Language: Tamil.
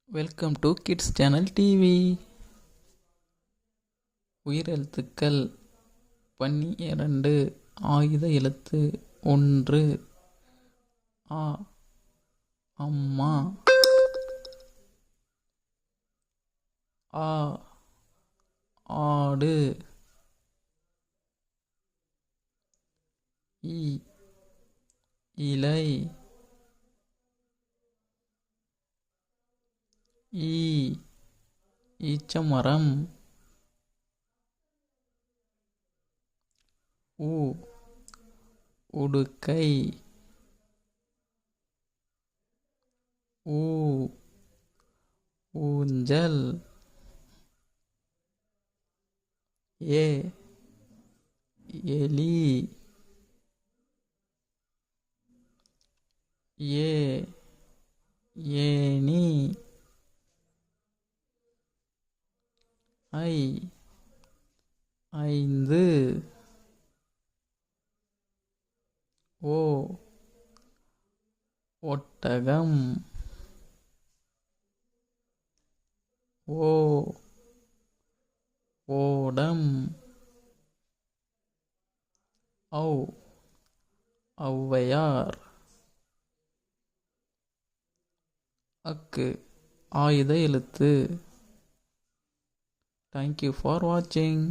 Welcome to kids channel TV. உயிரெழுத்துக்கள் பன்னி 2, ஆயுத எழுத்து 1. ஆ அம்மா. ஆ ஆடு. இ இலை. ஈ ஈச்சமரம். உ உடுக்கை. ஊ ஊஞ்சல். ஏ எலி. ஏ ஏனி. ஐ 5. ஓ ஒட்டகம். ஓ ஓடம். ஔ ஔவையார். அக்கு ஆயுத எழுத்து. Thank you for watching.